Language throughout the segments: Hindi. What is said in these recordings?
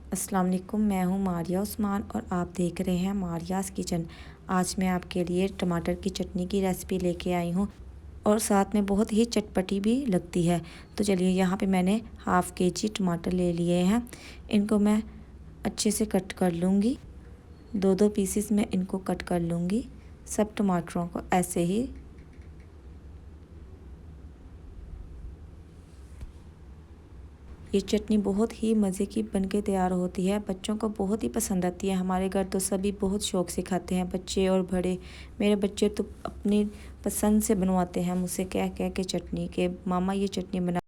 अस्सलाम वालेकुम, मैं हूँ मारिया उस्मान और आप देख रहे हैं मारियाज़ किचन। आज मैं आपके लिए टमाटर की चटनी की रेसिपी लेके आई हूँ और साथ में बहुत ही चटपटी भी लगती है। तो चलिए, यहाँ पे मैंने हाफ़ केजी टमाटर ले लिए हैं। इनको मैं अच्छे से कट कर लूँगी। दो दो पीसेस में इनको कट कर लूँगी, सब टमाटरों को ऐसे ही। ये चटनी बहुत ही मज़े की बनके तैयार होती है, बच्चों को बहुत ही पसंद आती है। हमारे घर तो सभी बहुत शौक़ से खाते हैं, बच्चे और बड़े। मेरे बच्चे तो अपनी पसंद से बनवाते हैं मुझसे कह कह के चटनी के, मामा ये चटनी बना।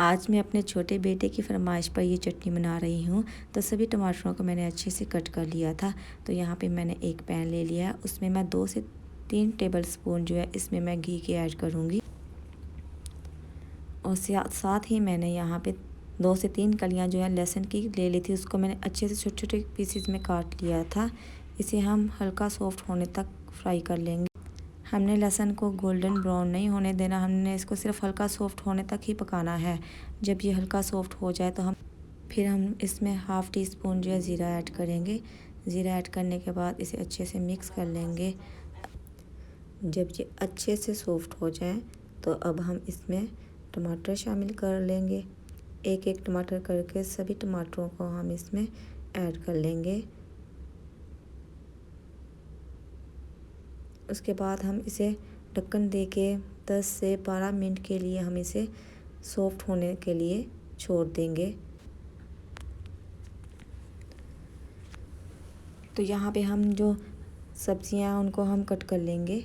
आज मैं अपने छोटे बेटे की फरमाइश पर ये चटनी बना रही हूँ। तो सभी टमाटरों को मैंने अच्छे से कट कर लिया था। तो यहाँ पर मैंने एक पैन ले लिया है, उसमें मैं 2 से 3 टेबल स्पून जो है इसमें मैं घी के ऐड करूँगी। और साथ ही मैंने यहाँ पे 2 से 3 कलियाँ जो है लहसुन की ले ली थी। उसको मैंने अच्छे से छोटे छोटे पीसेस में काट लिया था। इसे हम हल्का सॉफ्ट होने तक फ्राई कर लेंगे। हमने लहसुन को गोल्डन ब्राउन नहीं होने देना, हमने इसको सिर्फ हल्का सॉफ्ट होने तक ही पकाना है। जब ये हल्का सॉफ्ट हो जाए तो हम इसमें हाफ़ टी स्पून जो है ज़ीरा ऐड करेंगे। ज़ीरा ऐड करने के बाद इसे अच्छे से मिक्स कर लेंगे। जब ये अच्छे से सॉफ्ट हो जाए तो अब हम इसमें टमाटर शामिल कर लेंगे। एक एक टमाटर करके सभी टमाटरों को हम इसमें ऐड कर लेंगे। उसके बाद हम इसे ढक्कन दे के 10 से 12 मिनट के लिए हम इसे सॉफ्ट होने के लिए छोड़ देंगे। तो यहाँ पे हम जो सब्जियाँ उनको हम कट कर लेंगे।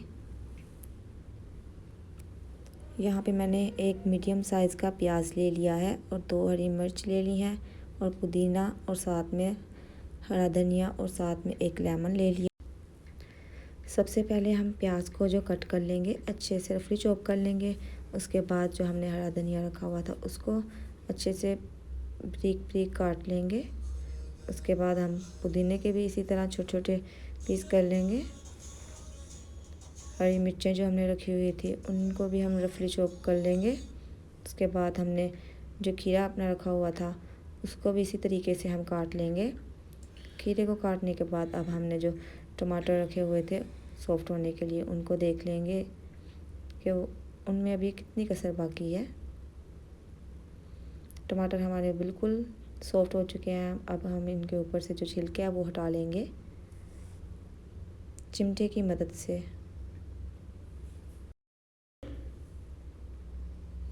यहाँ पे मैंने एक मीडियम साइज़ का प्याज ले लिया है और 2 हरी मिर्च ले ली हैं और पुदीना और साथ में हरा धनिया और साथ में एक लेमन ले लिया। सबसे पहले हम प्याज को जो कट कर लेंगे, अच्छे से रफली चॉप कर लेंगे। उसके बाद जो हमने हरा धनिया रखा हुआ था उसको अच्छे से बारीक बारीक काट लेंगे। उसके बाद हम पुदीने के भी इसी तरह छोटे छोटे पीस कर लेंगे। हरी मिर्चें जो हमने रखी हुई थी उनको भी हम रफली चॉप कर लेंगे। उसके बाद हमने जो खीरा अपना रखा हुआ था उसको भी इसी तरीके से हम काट लेंगे। खीरे को काटने के बाद अब हमने जो टमाटर रखे हुए थे सॉफ्ट होने के लिए उनको देख लेंगे कि उनमें अभी कितनी कसर बाकी है। टमाटर हमारे बिल्कुल सॉफ्ट हो चुके हैं। अब हम इनके ऊपर से जो छिलके हैं वो हटा लेंगे चिमटे की मदद से।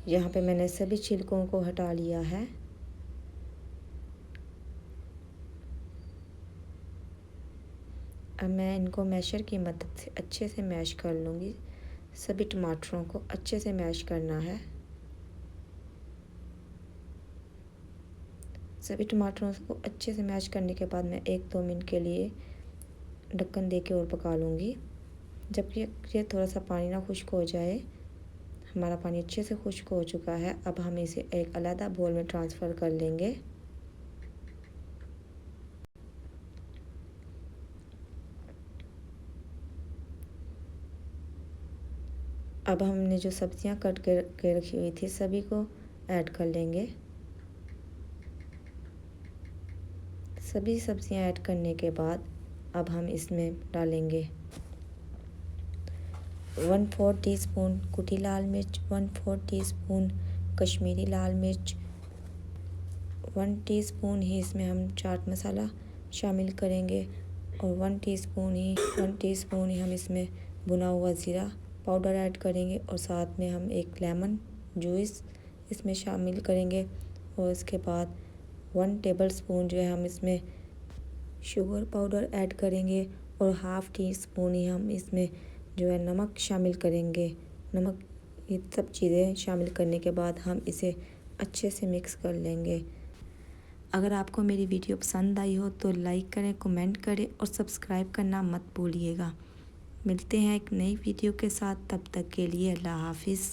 यहाँ पे मैंने सभी छिलकों को हटा लिया है। अब मैं इनको मैशर की मदद से अच्छे से मैश कर लूँगी। सभी टमाटरों को अच्छे से मैश करना है। सभी टमाटरों को अच्छे से मैश करने के बाद मैं 1-2 मिनट के लिए ढक्कन दे के और पका लूँगी। जब ये थोड़ा सा पानी ना खुश्क हो जाए, हमारा पानी अच्छे से खुश्क हो चुका है। अब हम इसे एक अलग बोल में ट्रांसफ़र कर लेंगे। अब हमने जो सब्जियां कट के रखी हुई थी सभी को ऐड कर लेंगे। सभी सब्जियां ऐड करने के बाद अब हम इसमें डालेंगे 1/4 टीस्पून कुटी लाल मिर्च, 1/4 टीस्पून कश्मीरी लाल मिर्च, 1 टीस्पून ही इसमें हम चाट मसाला शामिल करेंगे और 1 टीस्पून ही हम इसमें भुना हुआ ज़ीरा पाउडर ऐड करेंगे और साथ में हम एक लेमन जूस इसमें शामिल करेंगे। और इसके बाद 1 टेबलस्पून जो है हम इसमें शुगर पाउडर ऐड करेंगे और हाफ़ टी स्पून ही हम इसमें जो है नमक शामिल करेंगे। नमक, ये सब चीज़ें शामिल करने के बाद हम इसे अच्छे से मिक्स कर लेंगे। अगर आपको मेरी वीडियो पसंद आई हो तो लाइक करें, कमेंट करें और सब्सक्राइब करना मत भूलिएगा। मिलते हैं एक नई वीडियो के साथ, तब तक के लिए अल्लाह हाफ़िज़।